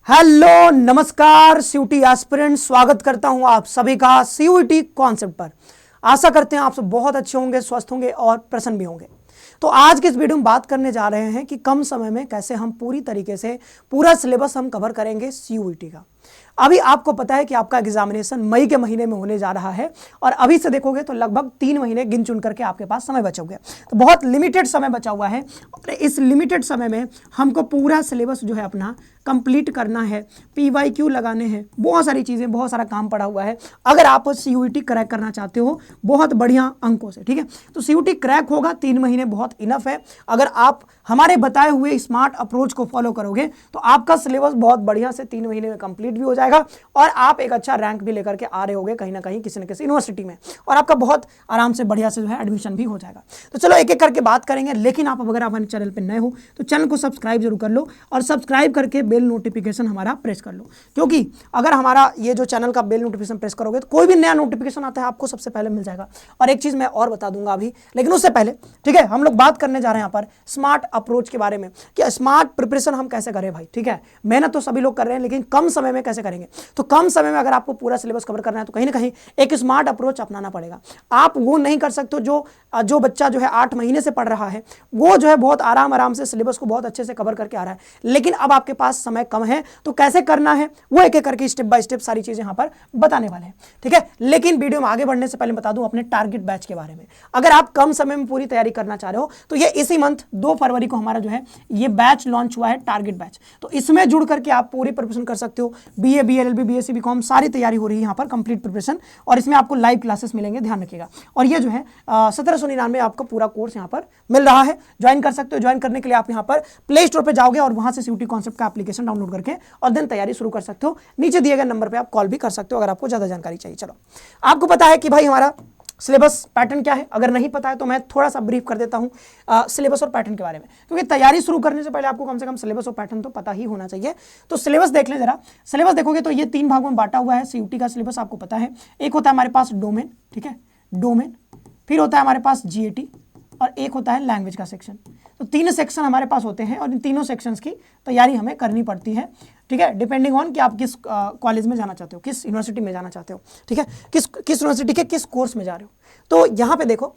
Hello नमस्कार CUT aspirant, स्वागत करता हूं आप सभी का सीयूटी कॉन्सेप्ट पर। आशा करते हैं आप सब बहुत अच्छे होंगे, स्वस्थ होंगे और प्रसन्न भी होंगे। तो आज के इस वीडियो में बात करने जा रहे हैं कि कम समय में कैसे हम पूरी तरीके से पूरा सिलेबस हम कवर करेंगे सीयूटी का। अभी आपको पता है कि आपका एग्जामिनेशन मई के महीने में होने जा रहा है और अभी से देखोगे तो लगभग 3 महीने गिन चुन करके आपके पास समय बचा हुआ है। तो बहुत लिमिटेड समय बचा हुआ है और इस लिमिटेड समय में हमको पूरा सिलेबस जो है अपना कंप्लीट करना है, PYQ लगाने हैं, बहुत सारी चीज़ें, बहुत सारा काम पड़ा हुआ है। अगर आप सीयूटी क्रैक करना चाहते हो बहुत बढ़िया अंकों से, ठीक है, तो सीयूटी क्रैक होगा, 3 महीने बहुत इनफ है। अगर आप हमारे बताए हुए स्मार्ट अप्रोच को फॉलो करोगे तो आपका सिलेबस बहुत बढ़िया से 3 महीने में कंप्लीट भी हो जाएगा और आप एक अच्छा रैंक भी लेकर के आ रहे होगे कहीं ना कहीं किसी न किसी यूनिवर्सिटी में, और आपका बहुत आराम से बढ़िया से जो है एडमिशन भी हो जाएगा। तो चलो एक एक करके बात करेंगे, लेकिन आप अगर हमारे चैनल पर नए हो तो चैनल को सब्सक्राइब जरूर कर लो और सब्सक्राइब करके बेल नोटिफिकेशन हमारा प्रेस कर लो, क्योंकि अगर हमारा ये जो चैनल का बेल नोटिफिकेशन प्रेस करोगे तो कोई भी नया नोटिफिकेशन आता है आपको सबसे पहले मिल जाएगा। और एक चीज़ मैं और बता दूंगा अभी, लेकिन उससे पहले, ठीक है, हम लोग बात करने जा रहे हैं यहाँ पर स्मार्ट अप्रोच के बारे में कि स्मार्ट प्रिपरेशन हम कैसे करें भाई। ठीक है, मेहनत तो सभी लोग कर रहे हैं, लेकिन कम समय में कैसे करेंगे। तो कम समय में अगर आपको पूरा सिलेबस कवर करना है तो कहीं ना कहीं एक स्मार्ट अप्रोच अपनाना पड़ेगा। आप वो नहीं कर सकते जो बच्चा जो है 8 महीने से पढ़ रहा है, वो जो है बहुत आराम से सिलेबस को बहुत अच्छे से कवर करके आ रहा है, लेकिन अब आपके पास समय कम है तो कैसे करना है वो एक एक करके स्टेप बाय स्टेप सारी चीजें यहाँ पर बताने वाले हैं। ठीक है, लेकिन वीडियो में आगे बढ़ने से पहले बता दूं अपने टारगेट बैच के बारे में। अगर आप कम समय में पूरी तैयारी करना चाह रहे हो तो ये इसी मंथ 2 फरवरी को हमारा जो है ये बैच लॉन्च हुआ है, टारगेट बैच। तो इसमें जुड़ करके आप पूरी प्रिपरेशन कर सकते हो। BA BLLB BSc BCom सारी तैयारी हो रही है यहाँ पर, कंप्लीट प्रिपरेशन, और इसमें आपको लाइव क्लासेस मिलेंगे, ध्यान रखिएगा। और ये जो है 1799 आपका पूरा कोर्स यहाँ पर मिल रहा है, ज्वाइन कर सकते हो। ज्वाइन करने के लिए आप यहाँ पर प्ले स्टोर पर जाओगे और वहां से सीयूटी कॉन्सेप्ट का एप्लीकेशन डाउनलोड करके और देन तैयारी शुरू कर सकते हो। नीचे दिए गए नंबर पे आप कॉल भी कर सकते हो अगर आपको ज्यादा जानकारी चाहिए। चलो, आपको पता है कि भाई हमारा सिलेबस पैटर्न क्या है। अगर नहीं पता है तो मैं थोड़ा सा ब्रीफ कर देता हूं सिलेबस और पैटर्न के बारे में, क्योंकि तैयारी शुरू करने से पहले आपको कम से कम सिलेबस और पैटर्न तो पता ही होना चाहिए। तो सिलेबस देख लें जरा। सिलेबस देखोगे तो ये 3 भागों में बांटा हुआ है सीयूटी का सिलेबस, आपको पता है। एक होता है हमारे पास डोमेन, ठीक है, डोमेन, फिर होता है हमारे पास GAT और एक होता है लैंग्वेज का सेक्शन। तो 3 सेक्शन हमारे पास होते हैं और इन तीनों सेक्शंस की तैयारी हमें करनी पड़ती है। ठीक है, डिपेंडिंग ऑन कि आप किस कॉलेज में जाना चाहते हो, किस यूनिवर्सिटी में जाना चाहते हो, ठीक है, किस यूनिवर्सिटी के किस कोर्स में जा रहे हो। तो यहाँ पे देखो,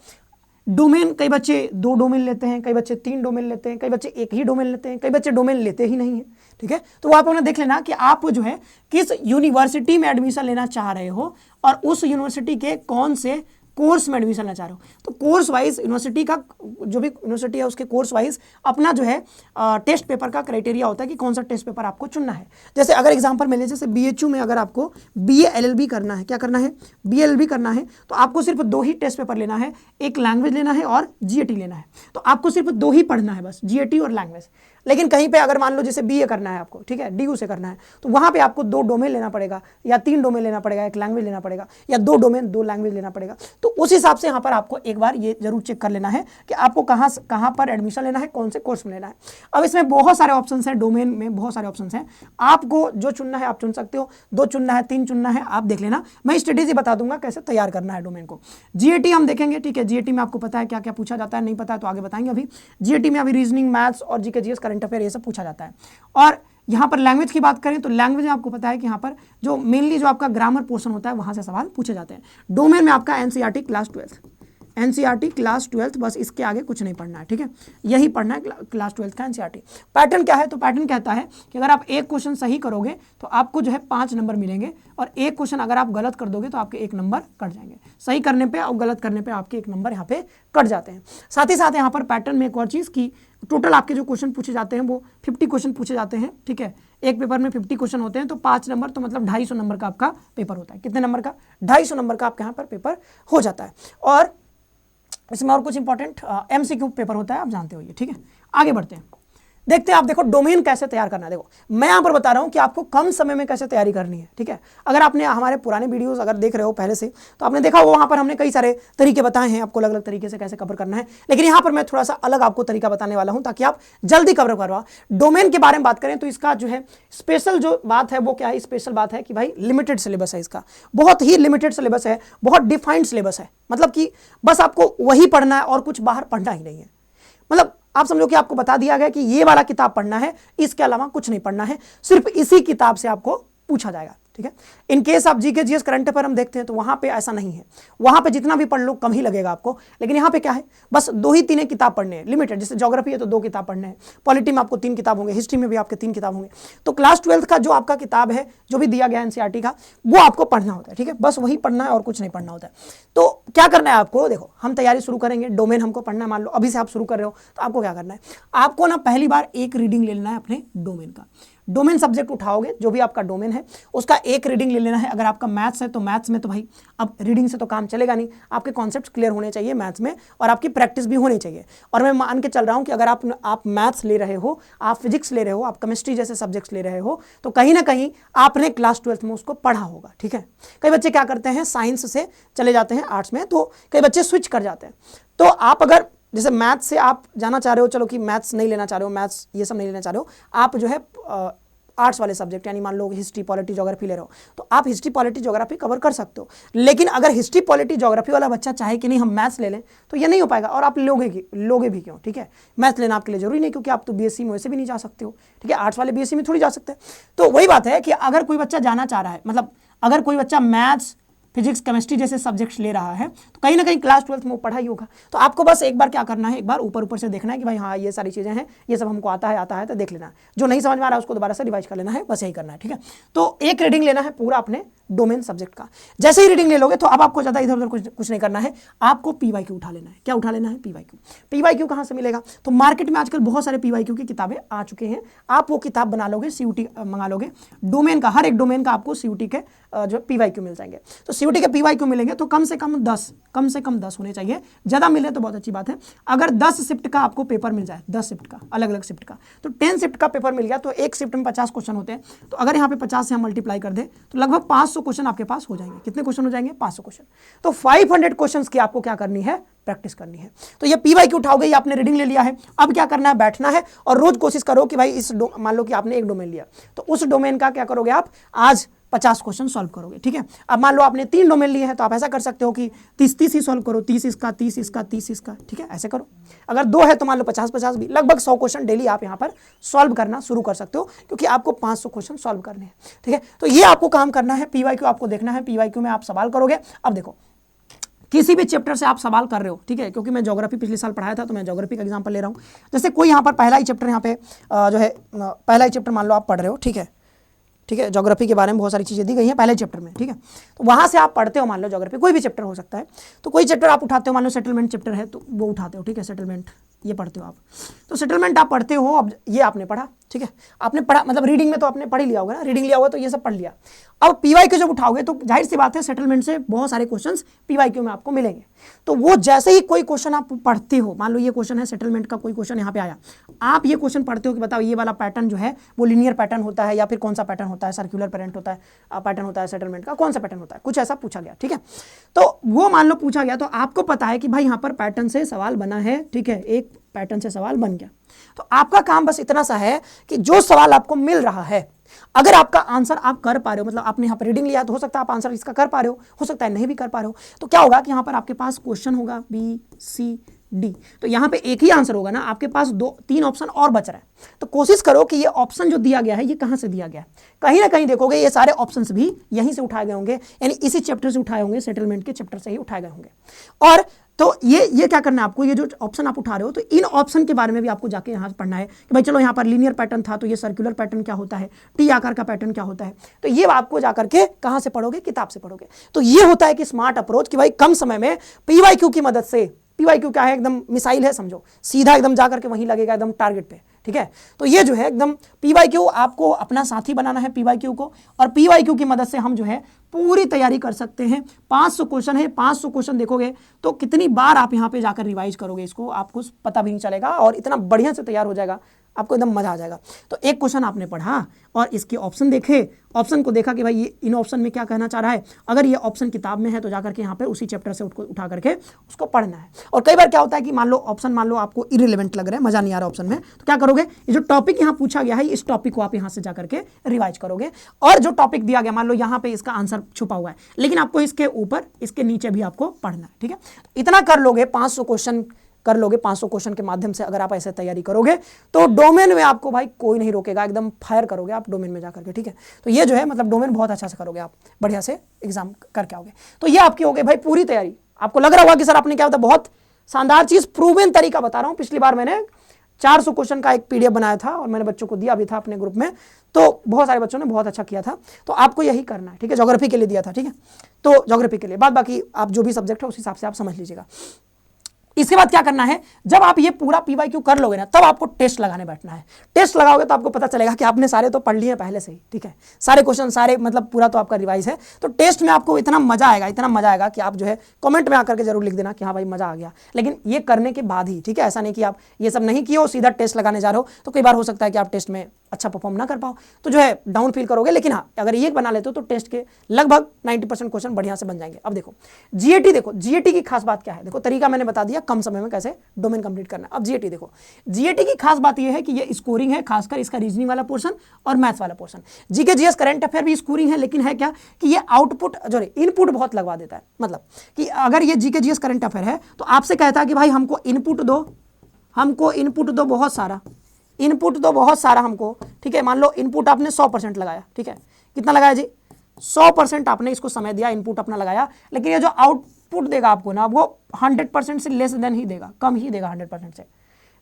डोमेन, कई बच्चे 2 डोमेन लेते हैं, कई बच्चे 3 डोमेन लेते हैं, कई बच्चे एक ही डोमेन लेते हैं, कई बच्चे डोमेन लेते ही नहीं है। ठीक है, तो आप उन्हें देख लेना कि आप जो है किस यूनिवर्सिटी में एडमिशन लेना चाह रहे हो और उस यूनिवर्सिटी के कौन से कोर्स में एडमिशन लेना चाह रहे हो। तो कोर्स वाइज यूनिवर्सिटी का, जो भी यूनिवर्सिटी है उसके कोर्स वाइज अपना जो है टेस्ट पेपर का क्राइटेरिया होता है कि कौन सा टेस्ट पेपर आपको चुनना है। जैसे अगर एग्जांपल मिले, जैसे BHU में अगर आपको BA LLB करना है, क्या करना है, BA LLB करना है, तो आपको सिर्फ 2 ही टेस्ट पेपर लेना है, एक लैंग्वेज लेना है और GAT लेना है। तो आपको सिर्फ 2 ही पढ़ना है बस, GAT और लैंग्वेज। लेकिन कहीं पे अगर मान लो जैसे BA करना है आपको, ठीक है, DU से करना है, तो वहाँ पे आपको 2 डोमेन लेना पड़ेगा या 3 डोमेन लेना पड़ेगा, एक लैंग्वेज लेना पड़ेगा या 2 डोमेन 2 लैंग्वेज लेना पड़ेगा। तो उस हिसाब से यहाँ पर आपको एक बार ये जरूर चेक कर लेना है कि आपको कहाँ पर एडमिशन लेना है, कौन से कोर्स में लेना है। अब इसमें बहुत सारे ऑप्शन हैं, डोमेन में बहुत सारे ऑप्शन हैं, आपको जो चुनना है आप चुन सकते हो। 2 चुनना है, 3 चुनना है, आप देख लेना। मैं स्ट्रेटेजी बता दूंगा कैसे तैयार करना है डोमेन को। GAT हम देखेंगे, ठीक है, GAT में आपको पता है क्या क्या पूछा जाता है, नहीं पता है तो आगे बताएंगे। अभी GAT में अभी रीजनिंग, मैथ्स और GK GS करंट अफेयर ये सब पूछा जाता है। और यहाँ पर लैंग्वेज की बात करें तो लैंग्वेज में आपको पता है कि यहाँ पर जो मेनली जो आपका ग्रामर पोर्शन होता है वहाँ से सवाल पूछे जाते हैं। डोमेन में आपका NCERT क्लास 12, NCERT क्लास 12, बस इसके आगे कुछ नहीं पढ़ना है। ठीक है, यही पढ़ना है क्लास 12 का NCERT। पैटर्न क्या है, तो पैटर्न कहता है कि अगर आप एक क्वेश्चन सही करोगे तो आपको जो है 5 नंबर मिलेंगे और एक क्वेश्चन अगर आप गलत कर दोगे तो आपके 1 नंबर कट जाएंगे। सही करने पे और गलत करने पे आपके 1 नंबर यहाँ पे कट जाते हैं। साथ ही साथ यहाँ पर पैटर्न में एक और चीज़ की टोटल आपके जो क्वेश्चन पूछे जाते हैं वो 50 क्वेश्चन पूछे जाते हैं। ठीक है, एक पेपर में 50 क्वेश्चन होते हैं तो 5 नंबर, तो मतलब 250 नंबर का आपका पेपर होता है। कितने नंबर का? 250 नंबर का आपके यहाँ पर पेपर हो जाता है। और इसमें और कुछ इंपॉर्टेंट MCQ पेपर होता है, आप जानते हो ये। ठीक है, आगे बढ़ते हैं, देखते हैं। आप देखो डोमेन कैसे तैयार करना है। देखो मैं यहाँ पर बता रहा हूँ कि आपको कम समय में कैसे तैयारी करनी है। ठीक है, अगर आपने हमारे पुराने वीडियोस अगर देख रहे हो पहले से तो आपने देखा हो वहाँ पर हमने कई सारे तरीके बताए हैं आपको, अलग अलग तरीके से कैसे कवर करना है। लेकिन यहाँ पर मैं थोड़ा सा अलग आपको तरीका बताने वाला हूँ ताकि आप जल्दी कवर करवा। डोमेन के बारे में बात करें तो इसका जो है स्पेशल जो बात है वो क्या है, स्पेशल बात है कि भाई लिमिटेड सिलेबस है इसका, बहुत ही लिमिटेड सिलेबस है, बहुत डिफाइंड सिलेबस है। मतलब कि बस आपको वही पढ़ना है और कुछ बाहर पढ़ना ही नहीं है। मतलब आप समझो कि आपको बता दिया गया कि ये वाला किताब पढ़ना है, इसके अलावा कुछ नहीं पढ़ना है, सिर्फ इसी किताब से आपको पूछा जाएगा, ठीक है। इन केस आप जीके जीएस करंट अफेयर हम देखते हैं तो वहां पे ऐसा नहीं है, वहां पे जितना भी पढ़ लो कम ही लगेगा आपको, लेकिन यहाँ पे क्या है, बस 2 ही 3 किताब पढ़ने हैं, लिमिटेड। जैसे ज्योग्राफी है तो 2 किताब पढ़ने हैं, पॉलिटी में आपको 3 किताब होंगे, हिस्ट्री में भी आपके 3 किताब होंगे। तो क्लास 12 का जो आपका किताब है, जो भी दिया गया एनसीईआरटी का, वो आपको पढ़ना होता है, ठीक है, बस वही पढ़ना है और कुछ नहीं पढ़ना होता है। तो क्या करना है आपको, देखो हम तैयारी शुरू करेंगे, डोमेन हमको पढ़ना है, मान लो अभी से आप शुरू कर रहे हो तो आपको क्या करना है, आपको ना पहली बार एक रीडिंग ले लेना है अपने डोमेन का। डोमेन सब्जेक्ट उठाओगे, जो भी आपका डोमेन है उसका एक रीडिंग ले लेना है। अगर आपका मैथ्स है तो मैथ्स में तो भाई अब रीडिंग से तो काम चलेगा नहीं, आपके कॉन्सेप्ट्स क्लियर होने चाहिए मैथ्स में और आपकी प्रैक्टिस भी होनी चाहिए। और मैं मान के चल रहा हूं कि अगर आप मैथ्स ले रहे हो, आप फिजिक्स ले रहे हो, आप केमिस्ट्री जैसे सब्जेक्ट्स ले रहे हो, तो कहीं ना कहीं आपने क्लास 12 में उसको पढ़ा होगा, ठीक है। कई बच्चे क्या करते हैं, साइंस से चले जाते हैं आर्ट्स में, तो कई बच्चे स्विच कर जाते हैं। तो आप अगर जैसे मैथ्स से आप जाना चाह रहे हो, चलो कि मैथ्स नहीं लेना चाह रहे हो, मैथ्स ये सब नहीं लेना चाह रहे हो, आप जो है आर्ट्स वाले सब्जेक्ट यानी मान लो हिस्ट्री पॉलिटी ज्योग्राफी ले रहे हो, तो आप हिस्ट्री पॉलिटी ज्योग्राफी कवर कर सकते हो। लेकिन अगर हिस्ट्री पॉलिटी ज्योग्राफी वाला बच्चा चाहे कि नहीं हम मैथ्स ले लें, तो ये नहीं हो पाएगा, और आप लोगे भी क्यों, ठीक है। मैथ्स लेना आपके लिए जरूरी नहीं, क्योंकि आप तो बीएससी में वैसे भी नहीं जा सकते हो, ठीक है, आर्ट्स वाले बीएससी में थोड़ी जा सकते हैं। तो वही बात है कि अगर कोई बच्चा जाना चाह रहा है, मतलब अगर कोई बच्चा मैथ्स फिजिक्स केमिस्ट्री जैसे सब्जेक्ट्स ले रहा है, तो कहीं ना कहीं क्लास 12 में वो पढ़ा ही होगा। तो आपको बस एक बार क्या करना है, एक बार ऊपर से देखना है कि भाई हाँ ये सारी चीज़ें हैं, ये सब हमको आता है तो देख लेना है, जो नहीं समझ में आ रहा है उसको दोबारा से रिवाइज कर लेना है, बस यही करना है, ठीक है। तो एक रीडिंग लेना है पूरा अपने डोमेन सब्जेक्ट का। जैसे ही रीडिंग ले लोगे तो अब आपको ज़्यादा इधर उधर कुछ नहीं करना है, आपको पीवाईक्यू उठा लेना है। क्या उठा लेना है, पीवाईक्यू। पीवाईक्यू कहाँ से मिलेगा, तो मार्केट में आजकल बहुत सारे पीवाईक्यू की किताबें आ चुके हैं, आप वो किताब बना लोगे, सीयूटी मंगा लोगे, डोमेन का हर एक डोमेन का आपको सीयूटी के जो पीवाईक्यू मिल जाएंगे। तो सीयूटी के पीवाईक्यू मिलेंगे तो कम से कम 10 होने चाहिए, ज़्यादा मिले तो बहुत अच्छी बात है। अगर 10 शिफ्ट का आपको पेपर मिल जाए, 10 शिफ्ट का, अलग अलग शिफ्ट का, तो 10 शिफ्ट का पेपर मिल गया तो एक शिफ्ट में 50 क्वेश्चन होते हैं। तो अगर यहाँ पे 50 से हम मल्टीप्लाई कर दें तो लगभग 500 क्वेश्चन आपके पास हो जाएंगे। कितने क्वेश्चन हो जाएंगे, 500 क्वेश्चन। तो 500 क्वेश्चन की आपको क्या करनी है, प्रैक्टिस करनी है। तो ये पीवाईक्यू उठाओगे, ये आपने रीडिंग ले लिया है, अब क्या करना है, बैठना है और रोज कोशिश करो कि भाई मान लो कि आपने एक डोमेन लिया, तो उस डोमेन का क्या करोगे आप, आज 50 क्वेश्चन सॉल्व करोगे, ठीक है। अब मान लो आपने 3 डोमेन लिए हैं तो आप ऐसा कर सकते हो कि 30 ही सॉल्व करो, 30 इसका, 30 इसका, 30 इसका, ठीक है, ऐसे करो। अगर 2 है तो मान लो 50 भी, लगभग 100 क्वेश्चन डेली आप यहाँ पर सॉल्व करना शुरू कर सकते हो, क्योंकि आपको 500 क्वेश्चन सॉल्व करने हैं, ठीक है। तो ये आपको काम करना है, पीवाईक्यू आपको देखना है, पीवाईक्यू में आप सवाल करोगे। अब देखो किसी भी चैप्टर से आप सवाल कर रहे हो, ठीक है, क्योंकि मैं ज्योग्राफी पिछले साल पढ़ाया था तो मैं ज्योग्राफी का एग्जांपल ले रहा हूँ। जैसे कोई यहाँ पर पहला ही चैप्टर यहाँ पे जो है पहला ही चैप्टर मान लो आप पढ़ रहे हो, ठीक है, ज्योग्राफी के बारे में बहुत सारी चीज़ें दी गई हैं पहले चैप्टर में, ठीक है। तो वहाँ से आप पढ़ते हो, मान लो ज्योग्राफी कोई भी चैप्टर हो सकता है, तो कोई चैप्टर आप उठाते हो, मान लो सेटलमेंट चैप्टर है तो वो उठाते हो, ठीक है, सेटलमेंट ये पढ़ते हो आप। तो सेटलमेंट आप पढ़ते हो, अब ये आपने पढ़ा, ठीक है, आपने पढ़ा मतलब रीडिंग में तो आपने पढ़ ही लिया होगा ना, रीडिंग लिया होगा तो ये सब पढ़ लिया। अब पीवाईक्यू जब उठाओगे तो जाहिर सी बात है सेटलमेंट से बहुत सारे क्वेश्चंस पीवाईक्यू में आपको मिलेंगे। तो वो जैसे ही कोई क्वेश्चन आप पढ़ते हो, मान लो ये क्वेश्चन है सेटलमेंट का, कोई क्वेश्चन यहाँ पे आया, आप ये क्वेश्चन पढ़ते हो कि बताओ ये वाला पैटर्न जो है वो लीनियर पैटर्न होता है या फिर कौन सा पैटर्न होता है, सर्कुलर पैटर्न होता है सेटलमेंट का, कौन सा पैटर्न होता है, कुछ ऐसा पूछा गया, ठीक है। तो वो मान लो पूछा गया तो आपको पता है कि भाई यहाँ पर पैटर्न से सवाल बना है, ठीक है, एक पैटर्न से सवाल बन गया। तो आपका काम बस इतना सा है कि जो सवाल आपको मिल रहा है, अगर आपका आंसर आप कर पा रहे हो, मतलब आपने यहाँ पर रीडिंग लिया तो हो सकता है आप आंसर इसका कर पा रहे हो सकता है नहीं भी कर पा रहे हो, तो क्या होगा कि यहाँ पर आपके पास क्वेश्चन होगा बी सी डी, तो यहाँ पे एक ही आंसर होगा ना, आपके पास 2-3 ऑप्शन और बच रहा है। तो कोशिश करो कि ये ऑप्शन जो दिया गया है ये कहाँ से दिया गया है, कहीं ना कहीं देखोगे ये सारे ऑप्शंस भी यहीं से उठाए गए होंगे, यानी इसी चैप्टर से उठाए होंगे, सेटलमेंट के चैप्टर से ही उठाए गए होंगे। और तो ये क्या करना है आपको, ये जो ऑप्शन आप उठा रहे हो तो इन ऑप्शन के बारे में भी आपको जाके यहाँ पढ़ना है कि भाई चलो यहाँ पर लीनियर पैटर्न था तो ये सर्कुलर पैटर्न क्या होता है, टी आकार का पैटर्न क्या होता है, तो ये आपको जाकर के कहाँ से पढ़ोगे, किताब से पढ़ोगे। तो ये होता है कि स्मार्ट अप्रोच कि भाई कम समय में पीवाईक्यू की मदद से, पीवाईक्यू क्या है, एकदम मिसाइल है समझो, सीधा एकदम जाकर के वहीं लगेगा एकदम टारगेट पे, ठीक है। तो ये जो है एकदम पीवाईक्यू आपको अपना साथी बनाना है पीवाईक्यू को, और पीवाईक्यू की मदद से हम जो है पूरी तैयारी कर सकते हैं। 500 क्वेश्चन है, 500 क्वेश्चन देखोगे तो कितनी बार आप यहाँ पे जाकर रिवाइज करोगे इसको, आपको पता भी नहीं चलेगा और इतना बढ़िया से तैयार हो जाएगा, आपको एकदम मजा आ जाएगा। तो एक क्वेश्चन आपने पढ़ा और इसके ऑप्शन देखे, ऑप्शन को देखा कि भाई ये इन ऑप्शन में क्या कहना चाह रहा है, अगर ये ऑप्शन किताब में है तो जाकर के यहाँ पे उसी चैप्टर से उठा करके उसको पढ़ना है। और कई बार क्या होता है कि मान लो आपको इररिलेवेंट लग रहा है, मजा नहीं आ रहा ऑप्शन में, तो क्या करोगे, ये जो टॉपिक यहाँ पूछा गया है इस टॉपिक को आप यहाँ से जाकर के रिवाइज करोगे, और जो टॉपिक दिया गया मान लो यहाँ पे इसका आंसर छुपा हुआ है, लेकिन आपको इसके ऊपर इसके नीचे भी आपको पढ़ना है, ठीक है। इतना कर लोगे, 500 क्वेश्चन कर लोगे 500 क्वेश्चन के माध्यम से। अगर आप ऐसे तैयारी करोगे तो डोमेन में आपको भाई कोई नहीं रोकेगा, एकदम फायर करोगे आप डोमेन में जाकर के, ठीक है। तो ये जो है मतलब डोमेन बहुत अच्छा से करोगे आप, बढ़िया से एग्जाम करके आओगे। तो ये आपकी हो गई भाई पूरी तैयारी। आपको लग रहा होगा कि सर आपने क्या होता, बहुत शानदार चीज, प्रूवन तरीका बता रहा हूं। पिछली बार मैंने 400 क्वेश्चन का एक पीडीएफ बनाया था और मैंने बच्चों को दिया भी था अपने ग्रुप में, तो बहुत सारे बच्चों ने बहुत अच्छा किया था। तो आपको यही करना है, ठीक है। ज्योग्राफी के लिए दिया था, ठीक है। तो ज्योग्राफी के लिए बाद बाकी आप जो भी सब्जेक्ट है उस हिसाब से आप समझ लीजिएगा। इसके बाद क्या करना है, जब आप ये पूरा पीवाईक्यू कर लोगे ना, तब आपको टेस्ट लगाने बैठना है। टेस्ट लगाओगे तो आपको पता चलेगा कि आपने सारे तो पढ़ लिए पहले से ही, ठीक है। सारे क्वेश्चन सारे मतलब पूरा तो आपका रिवाइज है। तो टेस्ट में आपको इतना मजा आएगा, इतना मजा आएगा कि आप जो है कमेंट में आकर के जरूर लिख देना कि हाँ भाई मजा आ गया। लेकिन ये करने के बाद ही, ठीक है। ऐसा नहीं कि आप ये सब नहीं किए हो सीधा टेस्ट लगाने जा रहे हो, तो कई बार हो सकता है कि आप टेस्ट में अच्छा परफॉर्म ना कर पाओ, तो जो है डाउन फील करोगे। लेकिन हाँ, अगर ये बना लेते हो तो टेस्ट के लगभग 90% क्वेश्चन बढ़िया से बन जाएंगे। अब देखो जीएटी, देखो जीएटी की खास बात क्या है। देखो तरीका मैंने बता दिया कम समय में कैसे डोमेन कंप्लीट करना। अब जीएटी देखो, जीएटी की खास बात यह है कि ये स्कोरिंग है, खासकर इसका रीजनिंग वाला पोर्शन और मैथ्स वाला portion. GK GS current affair भी स्कोरिंग है, लेकिन है क्या कि ये आउटपुट जो है इनपुट बहुत लगवा देता है। मतलब कि अगर ये जीके जीएस करंट अफेयर है तो आपसे कहता है कि भाई हमको इनपुट दो, हमको इनपुट दो बहुत सारा, इनपुट दो बहुत सारा हमको, ठीक है। मान लो इनपुट आपने 100% लगाया, ठीक है। कितना लगाया जी, 100% आपने इसको समय दिया, इनपुट अपना लगाया। लेकिन ये जो आउटपुट देगा आपको ना, वो 100% से लेस देन ही देगा, कम ही देगा 100% से।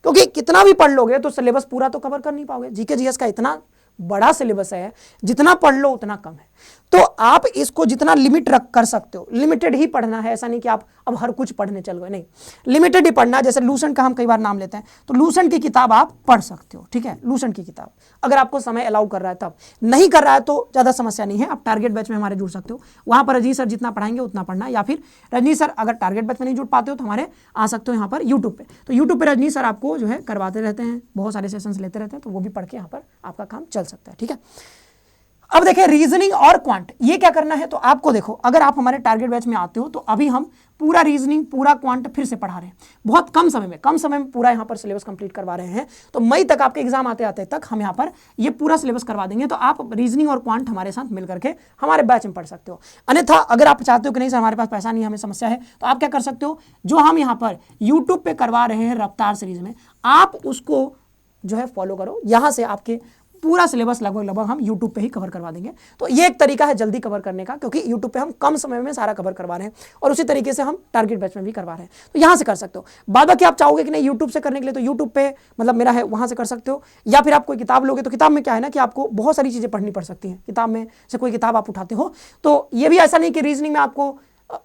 क्योंकि कितना भी पढ़ लोगे तो सिलेबस पूरा तो कवर कर नहीं पाओगे। जीके जीएस का इतना बड़ा सिलेबस है, जितना पढ़ लो उतना कम है। तो आप इसको जितना लिमिट रख कर सकते हो, लिमिटेड ही पढ़ना है। ऐसा नहीं कि आप अब हर कुछ पढ़ने चल गए, नहीं, लिमिटेड ही पढ़ना। जैसे लूसेंट का हम कई बार नाम लेते हैं, तो लूसेंट की किताब आप पढ़ सकते हो, ठीक है। लूसेंट की किताब अगर आपको समय अलाउ कर रहा है, तब नहीं कर रहा है तो ज़्यादा समस्या नहीं है। आप टारगेट बैच में हमारे जुड़ सकते हो, वहाँ पर रजनी सर जितना पढ़ाएंगे उतना पढ़ना। या फिर रजनी सर अगर टारगेट बैच में नहीं जुड़ पाते हो तो हमारे आ सकते हो यहाँ पर यूट्यूब पे। तो यूट्यूब पे रजनी सर आपको जो है करवाते रहते हैं, बहुत सारे सेशंस लेते रहते हैं, तो वो भी पढ़ के यहाँ पर आपका काम चल सकता है, ठीक है। अब देखिए रीजनिंग और क्वांट, ये क्या करना है। तो आपको देखो, अगर आप हमारे टारगेट बैच में आते हो तो अभी हम पूरा रीजनिंग पूरा क्वांट फिर से पढ़ा रहे हैं, बहुत कम समय में पूरा यहाँ पर सिलेबस कंप्लीट करवा रहे हैं। तो मई तक आपके एग्जाम आते आते तक हम यहाँ पर ये पूरा सिलेबस करवा देंगे। तो आप रीजनिंग और क्वांट हमारे साथ मिल करके हमारे बैच में पढ़ सकते हो। अन्यथा अगर आप चाहते हो कि नहीं सर हमारे पास पैसा नहीं है, हमें समस्या है, तो आप क्या कर सकते हो, जो हम यहाँ पर यूट्यूब पे करवा रहे हैं रफ्तार सीरीज में, आप उसको जो है फॉलो करो। यहाँ से आपके पूरा सिलेबस लगभग हम YouTube पे ही कवर करवा देंगे। तो ये एक तरीका है जल्दी कवर करने का, क्योंकि YouTube पे हम कम समय में सारा कवर करवा रहे हैं और उसी तरीके से हम टारगेट बैच में भी करवा रहे हैं। तो यहाँ से कर सकते हो। बाद बाकी आप चाहोगे कि नहीं YouTube से करने के लिए, तो YouTube पे मतलब मेरा है, वहाँ से कर सकते हो। या फिर आप कोई किताब लोगे तो किताब में क्या है ना कि आपको बहुत सारी चीज़ें पढ़नी पड़ सकती हैं। किताब में से कोई किताब आप उठाते हो, तो ये भी ऐसा नहीं कि रीजनिंग में आपको,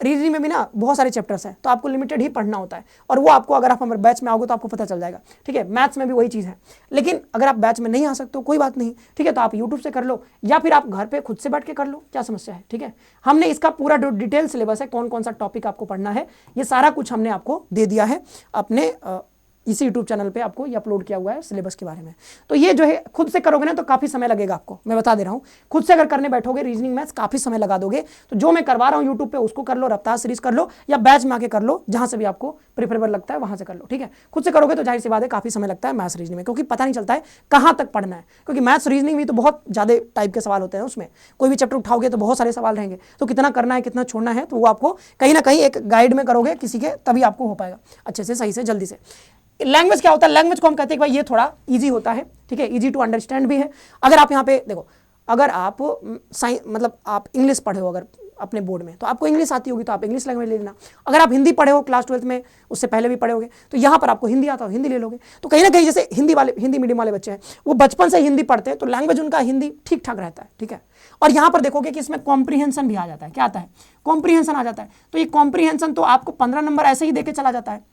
रीजनिंग में भी ना बहुत सारे चैप्टर्स हैं, तो आपको लिमिटेड ही पढ़ना होता है। और वो आपको अगर आप हमारे बैच में आओगे तो आपको पता चल जाएगा, ठीक है। मैथ्स में भी वही चीज़ है। लेकिन अगर आप बैच में नहीं आ सकते हो कोई बात नहीं, ठीक है। तो आप यूट्यूब से कर लो या फिर आप घर पे खुद से बैठ के कर लो, क्या समस्या है, ठीक है। हमने इसका पूरा डिटेल सिलेबस है, कौन कौन सा टॉपिक आपको पढ़ना है, ये सारा कुछ हमने आपको दे दिया है अपने इसी यूट्यूब चैनल पे आपको ये अपलोड किया हुआ है सिलेबस के बारे में। तो ये जो है खुद से करोगे ना तो काफ़ी समय लगेगा आपको, मैं बता दे रहा हूँ। खुद से अगर करने बैठोगे रीजनिंग मैथ्स काफ़ी समय लगा दोगे। तो जो मैं करवा रहा हूँ यूट्यूब पे उसको कर लो, रफ्तार सीरीज कर लो, या बैच में आके कर लो, जहाँ से भी आपको प्रेफरेबल लगता है वहाँ से कर लो, ठीक है। खुद से करोगे तो जाहिर सी बात है काफ़ी समय लगता है मैथ्स रीजनिंग में, क्योंकि पता नहीं चलता है कहाँ तक पढ़ना है। क्योंकि मैथ्स रीजनिंग भी तो बहुत ज़्यादा टाइप के सवाल होते हैं, उसमें कोई भी चैप्टर उठाओगे तो बहुत सारे सवाल रहेंगे। तो कितना करना है कितना छोड़ना है, तो वो आपको कहीं ना कहीं एक गाइड में करोगे किसी के, तभी आपको हो पाएगा अच्छे से, सही से, जल्दी से। लैंग्वेज क्या होता है, लैंग्वेज को हम कहते हैं कि भाई ये थोड़ा इजी होता है, ठीक है, इजी टू अंडरस्टैंड भी है। अगर आप यहाँ पे देखो, अगर आप मतलब आप इंग्लिश पढ़े हो अगर अपने बोर्ड में, तो आपको इंग्लिश आती होगी तो आप इंग्लिश लैंग्वेज ले लेना। अगर आप हिंदी पढ़े हो क्लास 12th में, उससे पहले भी पढ़े होगे, तो यहाँ पर आपको हिंदी आता हो हिंदी ले लोगे। तो कहीं ना कहीं जैसे हिंदी मीडियम वाले बच्चे हैं, वो बचपन से हिंदी पढ़ते हैं, तो लैंग्वेज उनका हिंदी ठीक ठाक रहता है, ठीक है। और यहाँ पर देखोगे कि इसमें कॉम्प्रीहेंशन भी आ जाता है। क्या आता है, कॉम्प्रीहेंशन आ जाता है। तो ये कॉम्प्रीहेंशन तो आपको 15 नंबर ऐसे ही देके चला जाता है।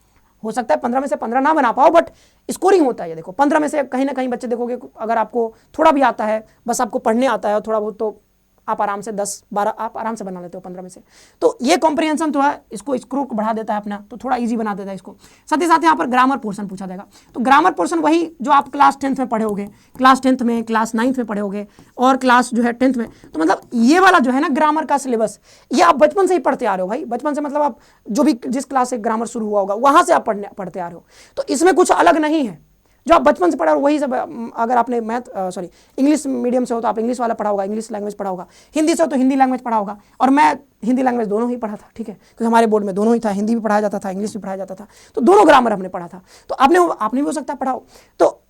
हो सकता है 15 में से 15 ना बना पाओ, बट स्कोरिंग होता है। ये देखो 15 में से कहीं ना कहीं बच्चे देखोगे, अगर आपको थोड़ा भी आता है, बस आपको पढ़ने आता है और थोड़ा बहुत, तो आप आराम से 10-12 आप आराम से बना लेते हो 15 में से। तो ये कॉम्प्रिहेंशन तो है, इसको स्क्रू बढ़ा देता है अपना, तो थोड़ा इजी बना देता है इसको। साथ ही साथ यहाँ पर ग्रामर पोर्शन पूछा जाएगा। तो ग्रामर पोर्शन वही जो आप क्लास 10th में पढ़े होगे, क्लास 10th में, क्लास 9th में पढ़े होगे, और क्लास जो है 10th में। तो मतलब ये वाला जो है ना ग्रामर का सिलेबस, ये आप बचपन से ही पढ़ते आ रहे हो भाई। बचपन से मतलब आप जो भी जिस क्लास से ग्रामर शुरू हुआ होगा वहाँ से आप पढ़ते आ रहे हो। तो इसमें कुछ अलग नहीं है। जो आप बचपन से पढ़ा हो वही सब। अगर आपने इंग्लिश मीडियम से हो तो आप इंग्लिश वाला पढ़ा होगा, इंग्लिश लैंग्वेज पढ़ा होगा, हिंदी से हो तो हिंदी लैंग्वेज पढ़ा होगा। और मैं हिंदी लैंग्वेज दोनों ही पढ़ा था, ठीक है, क्योंकि हमारे बोर्ड में दोनों ही था, हिंदी भी पढ़ाया जाता था, इंग्लिश भी पढ़ाया जाता था, तो दोनों ग्रामर हमने पढ़ा था। तो आपने भी हो सकता है पढ़ाओ। तो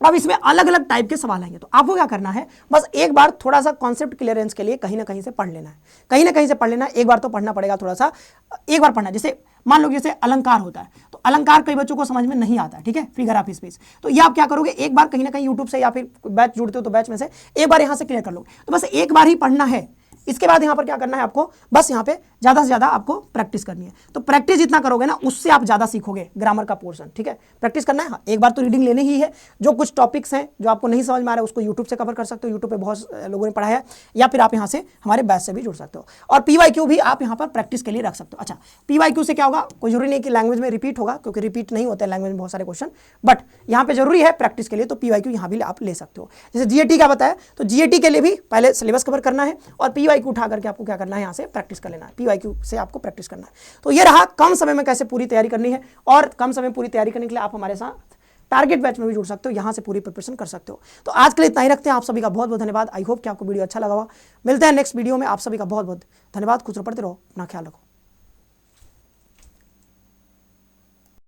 अब इसमें अलग अलग टाइप के सवाल आएंगे, तो आपको क्या करना है, बस एक बार थोड़ा सा कॉन्सेप्ट क्लियरेंस के लिए कहीं ना कहीं से पढ़ लेना है, कहीं ना कहीं से पढ़ लेना है। एक बार तो पढ़ना पड़ेगा, थोड़ा सा एक बार पढ़ना। जैसे मान लो जैसे अलंकार होता है, तो अलंकार कई बच्चों को समझ में नहीं आता है, ठीक है, फिगर ऑफ स्पीच। तो ये आप क्या करोगे, एक बार कहीं ना कहीं यूट्यूब से या फिर बैच जुड़ते हो तो बैच में से एक बार यहाँ से क्लियर कर लो। तो बस एक बार ही पढ़ना है। इसके बाद यहाँ पर क्या करना है आपको, बस यहाँ पे ज़्यादा से ज़्यादा आपको प्रैक्टिस करनी है। तो प्रैक्टिस जितना करोगे ना, उससे आप ज़्यादा सीखोगे ग्रामर का पोर्शन, ठीक है। प्रैक्टिस करना है। हाँ, एक बार तो रीडिंग लेनी ही है। जो कुछ टॉपिक्स हैं जो आपको नहीं समझ में आ रहा है उसको यूट्यूब से कवर कर सकते हो, यूट्यूब पे बहुत लोगों ने पढ़ाया है, या फिर आप यहाँ से हमारे बैच से भी जुड़ सकते हो। और PYQ भी आप यहाँ पर प्रैक्टिस के लिए रख सकते हो। अच्छा, PYQ से क्या होगा, कोई जरूरी नहीं कि लैंग्वेज में रिपीट होगा, क्योंकि रिपीट नहीं होते हैं लैंग्वेज में बहुत सारे क्वेश्चन, बट यहाँ पे जरूरी है प्रैक्टिस के लिए, तो PYQ यहाँ भी आप ले सकते हो। जैसे GAT का बताया, तो GAT के लिए भी पहले सिलेबस कवर करना है और PYQ उठा करके आपको क्या करना है, यहाँ से प्रैक्टिस कर लेना है। PYQ से आपको प्रैक्टिस करना है। तो ये रहा कम समय में कैसे पूरी तैयारी करनी है। और कम समय में पूरी तैयारी करने के लिए आप हमारे साथ टारगेट बैच में भी जुड़ सकते हो, यहाँ से पूरी प्रिपरेशन कर सकते हो। तो आज के लिए इतना ही रखते हैं। आप सभी का बहुत बहुत धन्यवाद। आई होप कि आपको वीडियो अच्छा लगा होगा। मिलते हैं नेक्स्ट वीडियो में। आप सभी का बहुत बहुत धन्यवाद। खुश रहो, पढ़ते रहो, अपना ख्याल रखो।